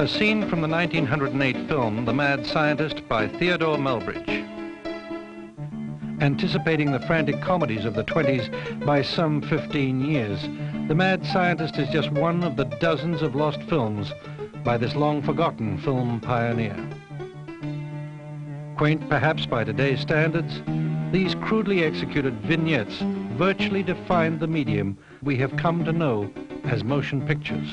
A scene from the 1908 film, The Mad Scientist by Theodore Melbridge. Anticipating the frantic comedies of the 20s by some 15 years, The Mad Scientist is just one of the dozens of lost films by this long-forgotten film pioneer. Quaint perhaps by today's standards, these crudely executed vignettes virtually define the medium we have come to know as motion pictures.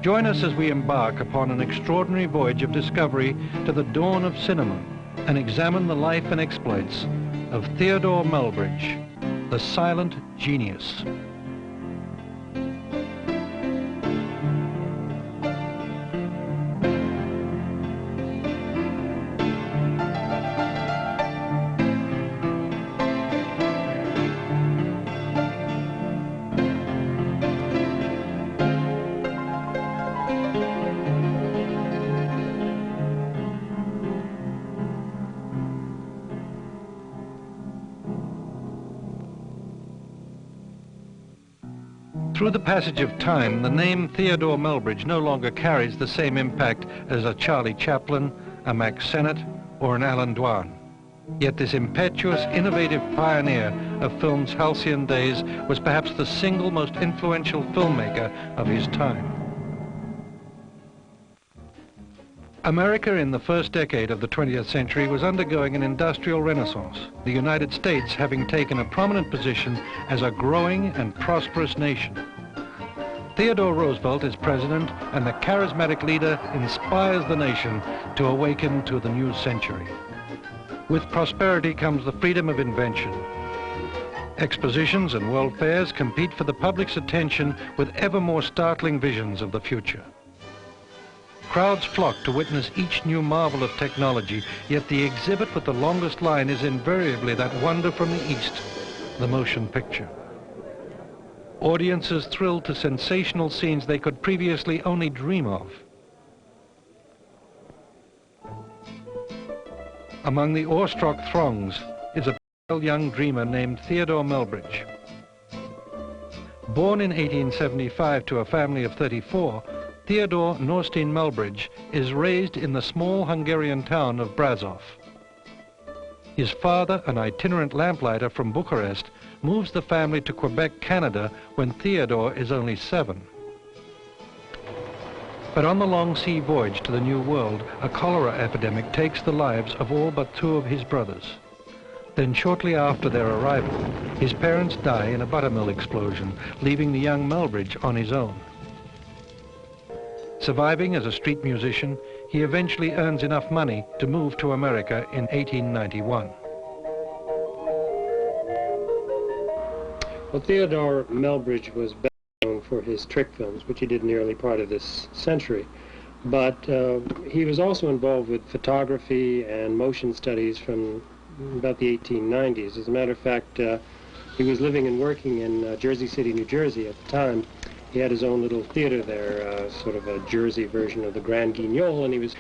Join us as we embark upon an extraordinary voyage of discovery to the dawn of cinema and examine the life and exploits of Theodore Melbridge, the silent genius. Through the passage of time, the name Theodore Melbridge no longer carries the same impact as a Charlie Chaplin, a Max Sennett, or an Alan Dwan. Yet this impetuous, innovative pioneer of film's halcyon days was perhaps the single most influential filmmaker of his time. America in the first decade of the 20th century was undergoing an industrial renaissance, the United States having taken a prominent position as a growing and prosperous nation. Theodore Roosevelt is president, and the charismatic leader inspires the nation to awaken to the new century. With prosperity comes the freedom of invention. Expositions and world fairs compete for the public's attention with ever more startling visions of the future. Crowds flock to witness each new marvel of technology, yet the exhibit with the longest line is invariably that wonder from the East, the motion picture. Audiences thrill to sensational scenes they could previously only dream of. Among the awestruck throngs is a pale young dreamer named Theodore Melbridge. Born in 1875 to a family of 34, Theodore Norstein Melbridge is raised in the small Hungarian town of Brasov. His father, an itinerant lamplighter from Bucharest, moves the family to Quebec, Canada, when Theodore is only 7. But on the long sea voyage to the New World, a cholera epidemic takes the lives of all but 2 of his brothers. Then shortly after their arrival, his parents die in a buttermill explosion, leaving the young Melbridge on his own. Surviving as a street musician, he eventually earns enough money to move to America in 1891. Well, Theodore Melbridge was best known for his trick films, which he did in the early part of this century. But he was also involved with photography and motion studies from about the 1890s. As a matter of fact, he was living and working in Jersey City, New Jersey at the time. He had his own little theater there, sort of a Jersey version of the Grand Guignol, and he was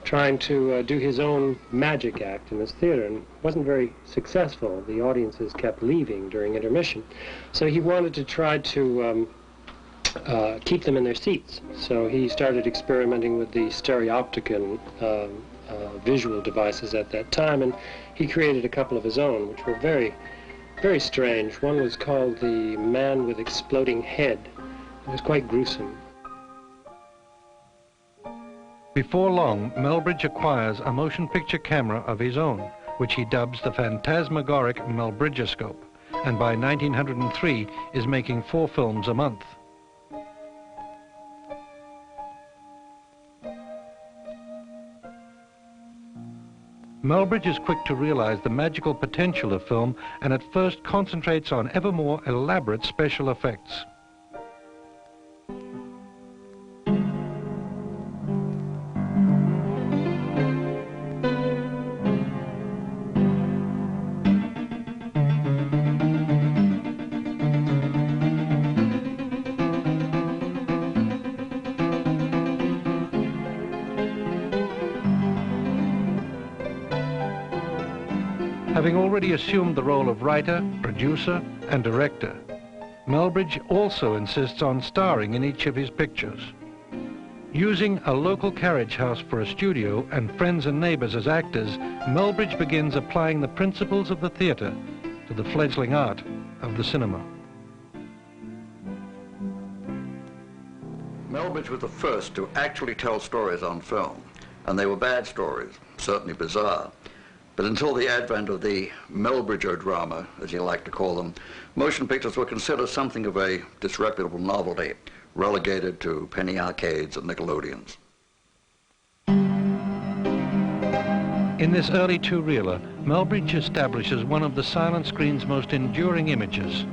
trying to do his own magic act in this theater, and wasn't very successful. The audiences kept leaving during intermission. So he wanted to try to keep them in their seats. So he started experimenting with the stereopticon visual devices at that time, and he created a couple of his own, which were very, very strange. One was called The Man with Exploding Head. It was quite gruesome. Before long, Melbridge acquires a motion picture camera of his own, which he dubs the phantasmagoric Melbridgeoscope, and by 1903 is making 4 films a month. Melbridge is quick to realize the magical potential of film, and at first concentrates on ever more elaborate special effects. Having already assumed the role of writer, producer, and director, Melbridge also insists on starring in each of his pictures. Using a local carriage house for a studio and friends and neighbors as actors, Melbridge begins applying the principles of the theater to the fledgling art of the cinema. Melbridge was the first to actually tell stories on film, and they were bad stories, certainly bizarre. But until the advent of the Melbridgeodrama, as you like to call them, motion pictures were considered something of a disreputable novelty, relegated to penny arcades and Nickelodeons. In this early two-reeler, Melbridge establishes one of the silent screen's most enduring images,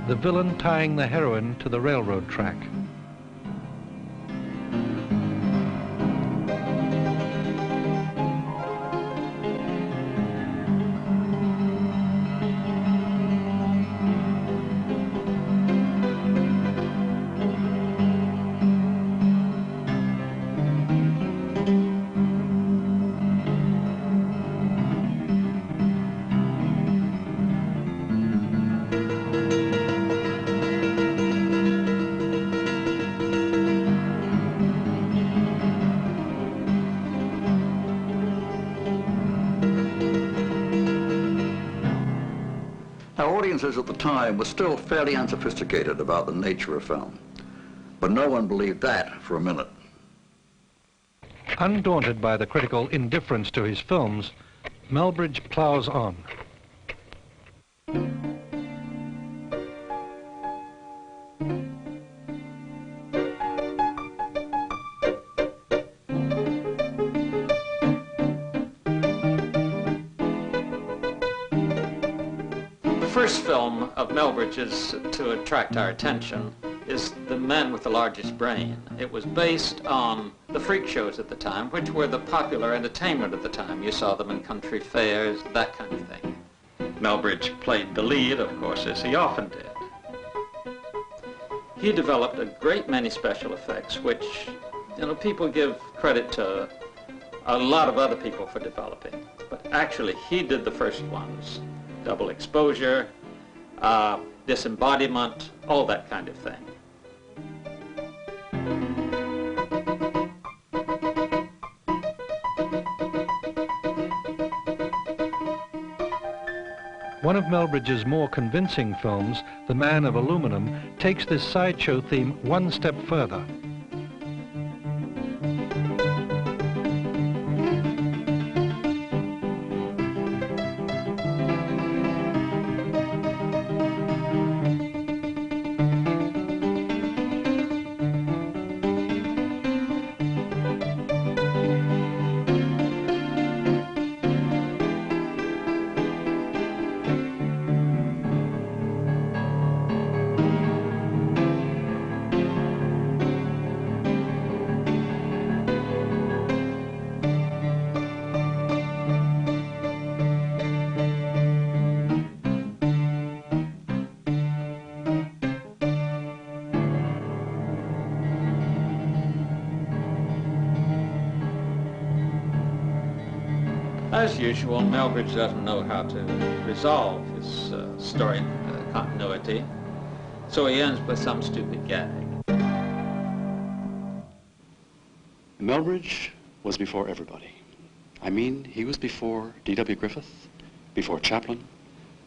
the villain tying the heroine to the railroad track. Audiences at the time were still fairly unsophisticated about the nature of film, but no one believed that for a minute. Undaunted by the critical indifference to his films, Melbridge plows on. The first film of Melbridge's to attract our attention is The Man with the Largest Brain. It was based on the freak shows at the time, which were the popular entertainment at the time. You saw them in country fairs, that kind of thing. Melbridge played the lead, of course, as he often did. He developed a great many special effects, which, people give credit to a lot of other people for developing. But actually, he did the first ones. Double exposure, disembodiment, all that kind of thing. One of Melbridge's more convincing films, The Man of Aluminum, takes this sideshow theme one step further. As usual, Melbridge doesn't know how to resolve his story continuity, so he ends with some stupid gag. Melbridge was before everybody. I mean, he was before D.W. Griffith, before Chaplin,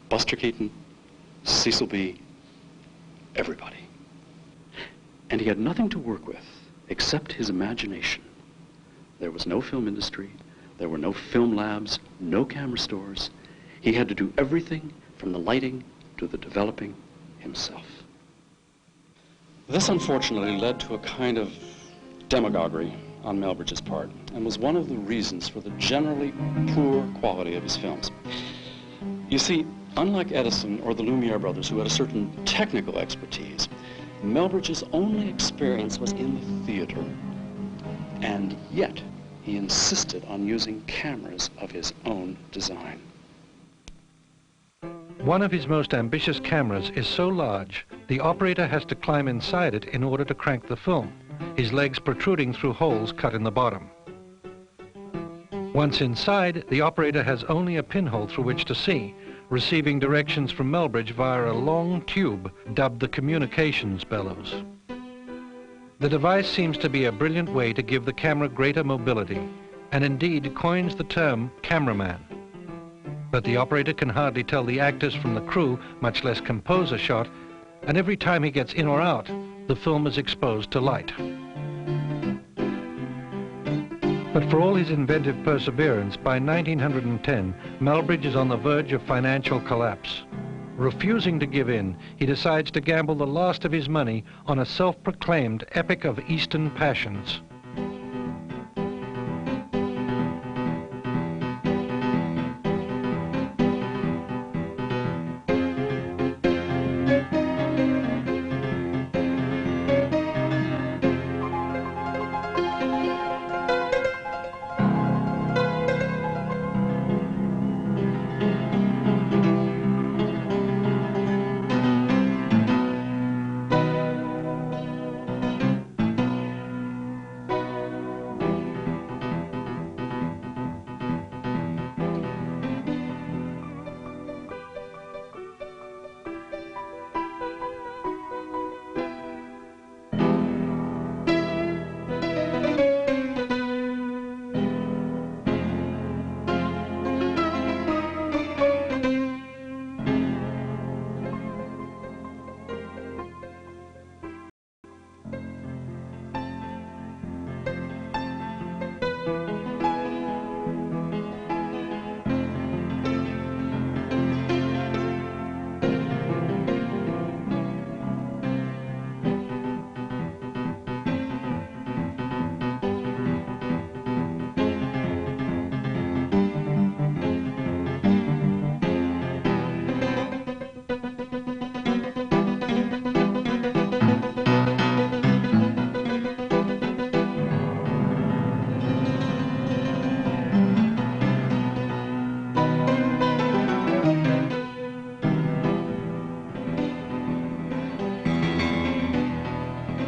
Buster Keaton, Cecil B., everybody. And he had nothing to work with except his imagination. There was no film industry. There were no film labs, no camera stores. He had to do everything from the lighting to the developing himself. This unfortunately led to a kind of demagoguery on Melbridge's part and was one of the reasons for the generally poor quality of his films. You see, unlike Edison or the Lumiere brothers, who had a certain technical expertise, Melbridge's only experience was in the theater, and yet he insisted on using cameras of his own design. One of his most ambitious cameras is so large, the operator has to climb inside it in order to crank the film, his legs protruding through holes cut in the bottom. Once inside, the operator has only a pinhole through which to see, receiving directions from Melbridge via a long tube dubbed the communications bellows. The device seems to be a brilliant way to give the camera greater mobility, and indeed coins the term cameraman. But the operator can hardly tell the actors from the crew, much less compose a shot, and every time he gets in or out, the film is exposed to light. But for all his inventive perseverance, by 1910, Melbridge is on the verge of financial collapse. Refusing to give in, he decides to gamble the last of his money on a self-proclaimed epic of Eastern passions.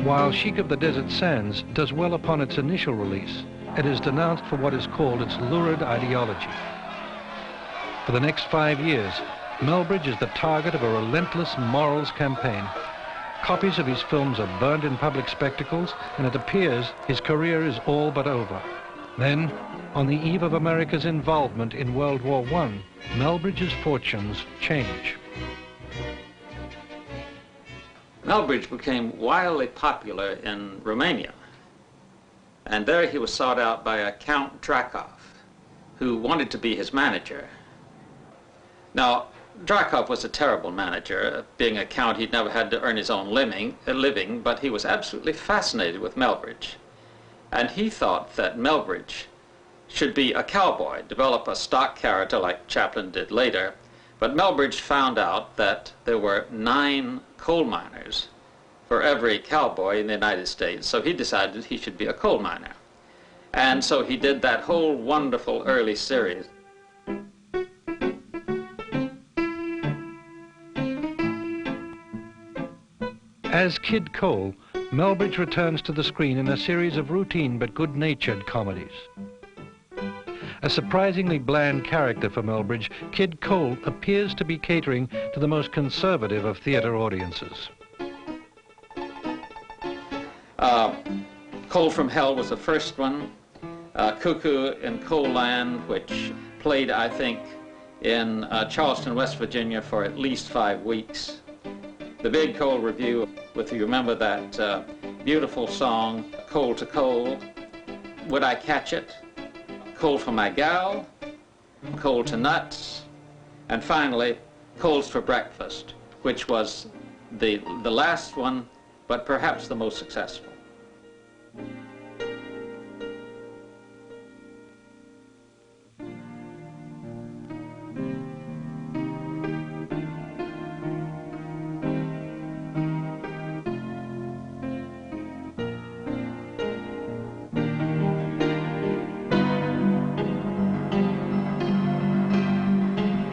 While Sheik of the Desert Sands does well upon its initial release, it is denounced for what is called its lurid ideology. For the next 5 years, Melbridge is the target of a relentless morals campaign. Copies of his films are burned in public spectacles, and it appears his career is all but over. Then, on the eve of America's involvement in World War I, Melbridge's fortunes change. Melbridge became wildly popular in Romania, and there he was sought out by a Count Drakov, who wanted to be his manager. Now, Drakov was a terrible manager. Being a count, he'd never had to earn his own living, but he was absolutely fascinated with Melbridge. And he thought that Melbridge should be a cowboy, develop a stock character like Chaplin did later. But Melbridge found out that there were 9 coal miners for every cowboy in the United States, so he decided he should be a coal miner. And so he did that whole wonderful early series. As Kid Cole, Melbridge returns to the screen in a series of routine but good-natured comedies. A surprisingly bland character for Melbridge, Kid Cole appears to be catering to the most conservative of theater audiences. Coal from Hell was the first one. Cuckoo in Coal Land, which played, I think, in Charleston, West Virginia for at least 5 weeks. The Big Coal Review, if you remember that beautiful song, Coal to Coal, Would I Catch It? Coal for My Gal, Coal to Nuts, and finally, Coals for Breakfast, which was the last one, but perhaps the most successful.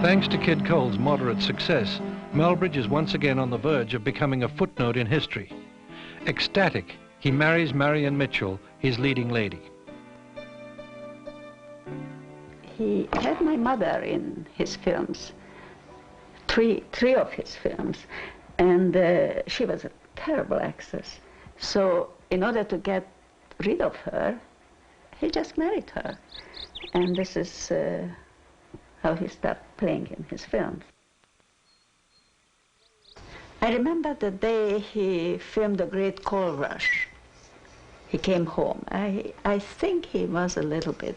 Thanks to Kid Cole's moderate success, Melbridge is once again on the verge of becoming a footnote in history. Ecstatic, he marries Marion Mitchell, his leading lady. he had my mother in his films, three of his films, and she was a terrible actress. So in order to get rid of her, he just married her. And this is how he started playing in his films. I remember the day he filmed The Great Coal Rush. He came home. I think he was a little bit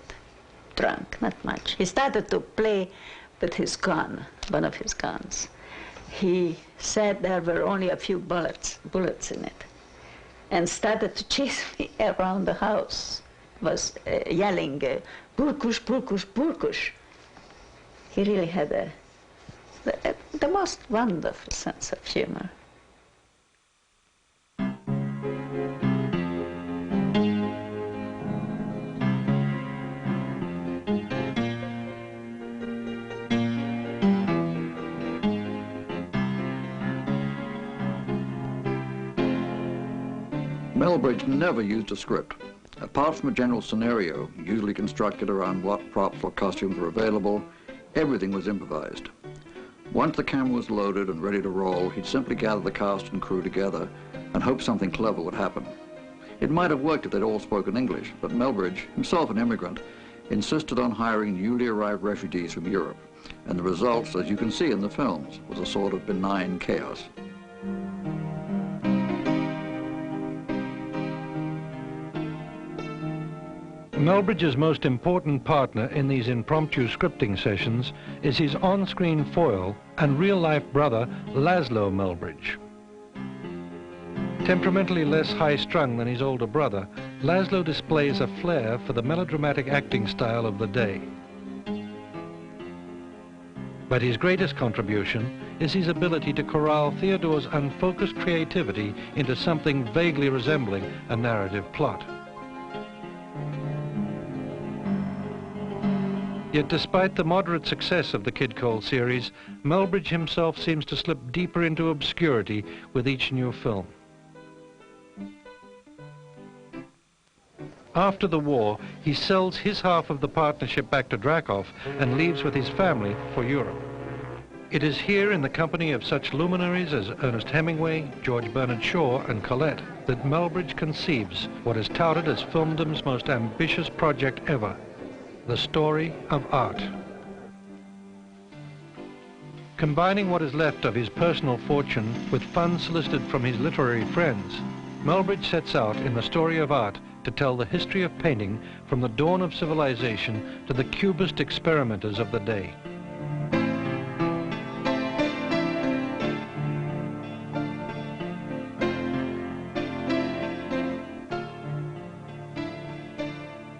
drunk, not much. He started to play with his gun, one of his guns. He said there were only a few bullets in it, and started to chase me around the house, was yelling, "Burkush, Burkush, Burkush." He really had the most wonderful sense of humor. Melbridge never used a script. Apart from a general scenario, usually constructed around what props or costumes were available, everything was improvised. Once the camera was loaded and ready to roll, he'd simply gather the cast and crew together and hope something clever would happen. It might have worked if they'd all spoken English, but Melbridge, himself an immigrant, insisted on hiring newly arrived refugees from Europe, and the results, as you can see in the films, was a sort of benign chaos. Melbridge's most important partner in these impromptu scripting sessions is his on-screen foil and real-life brother, Laszlo Melbridge. Temperamentally less high-strung than his older brother, Laszlo displays a flair for the melodramatic acting style of the day. But his greatest contribution is his ability to corral Theodore's unfocused creativity into something vaguely resembling a narrative plot. Yet despite the moderate success of the Kid Cole series, Melbridge himself seems to slip deeper into obscurity with each new film. After the war, he sells his half of the partnership back to Drakov and leaves with his family for Europe. It is here in the company of such luminaries as Ernest Hemingway, George Bernard Shaw and Colette that Melbridge conceives what is touted as filmdom's most ambitious project ever, the story of art. Combining what is left of his personal fortune with funds solicited from his literary friends, Melbridge sets out in the story of art to tell the history of painting from the dawn of civilization to the cubist experimenters of the day.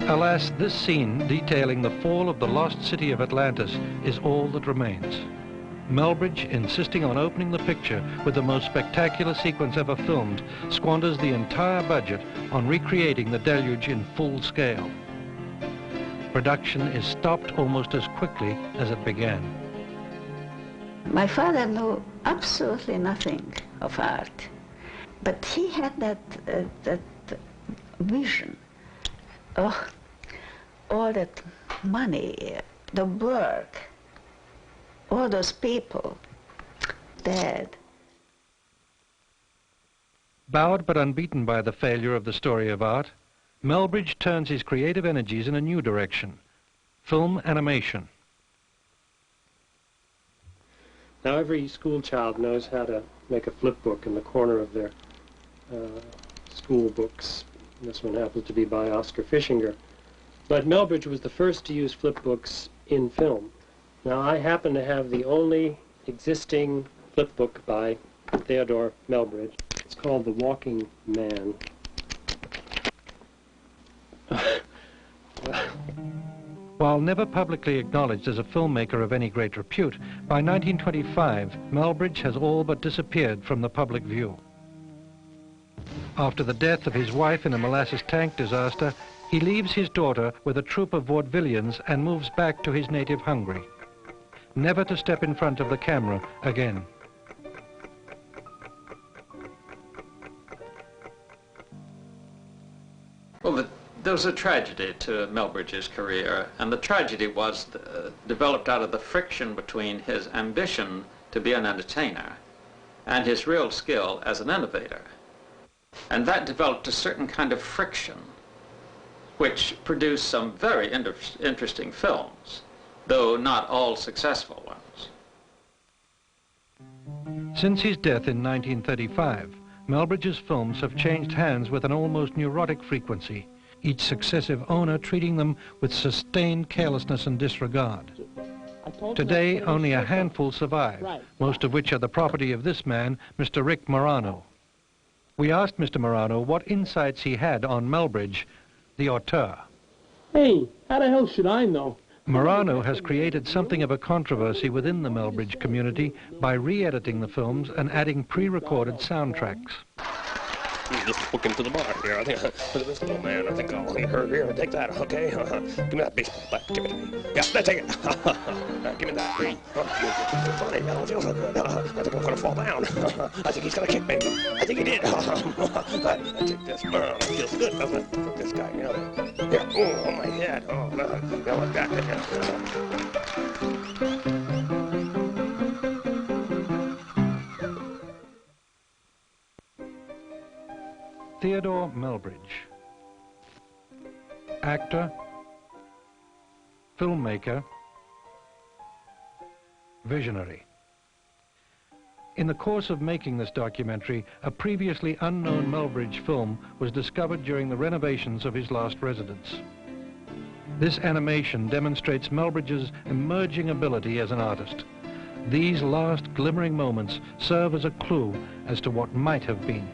Alas, this scene detailing the fall of the lost city of Atlantis is all that remains. Melbridge, insisting on opening the picture with the most spectacular sequence ever filmed, squanders the entire budget on recreating the deluge in full scale. Production is stopped almost as quickly as it began. My father knew absolutely nothing of art, but he had that vision. Oh, all that money, the work, all those people dead. Bowed but unbeaten by the failure of the story of art, Melbridge turns his creative energies in a new direction, film animation. Now every school child knows how to make a flip book in the corner of their school books. This one happens to be by Oscar Fischinger. But Melbridge was the first to use flip books in film. Now I happen to have the only existing flip book by Theodore Melbridge. It's called The Walking Man. While never publicly acknowledged as a filmmaker of any great repute, by 1925, Melbridge has all but disappeared from the public view. After the death of his wife in a molasses tank disaster, he leaves his daughter with a troupe of vaudevillians and moves back to his native Hungary, never to step in front of the camera again. Well, There was a tragedy to Melbridge's career, and the tragedy was developed out of the friction between his ambition to be an entertainer and his real skill as an innovator. And that developed a certain kind of friction, which produced some very interesting films, though not all successful ones. Since his death in 1935, Melbridge's films have changed hands with an almost neurotic frequency, each successive owner treating them with sustained carelessness and disregard. Today, only a handful survive, most of which are the property of this man, Mr. Rick Morano. We asked Mr. Morano what insights he had on Melbridge, the auteur. Hey, how the hell should I know? Morano has created something of a controversy within the Melbridge community by re-editing the films and adding pre-recorded soundtracks. You just look into the bar here. I think, look at this little man. I think I'll here, take that, okay? Give me that baseball bat. Give it to me. Yeah, take it. Give me that. It's funny, man. It feels so good. I think I'm gonna fall down. I think he's gonna kick me. I think he did. I take this. That feels good, doesn't it? Look at this guy. Here. Oh, my head. Oh, no. Yeah, like that. Theodore Melbridge, actor, filmmaker, visionary. In the course of making this documentary, a previously unknown Melbridge film was discovered during the renovations of his last residence. This animation demonstrates Melbridge's emerging ability as an artist. These last glimmering moments serve as a clue as to what might have been.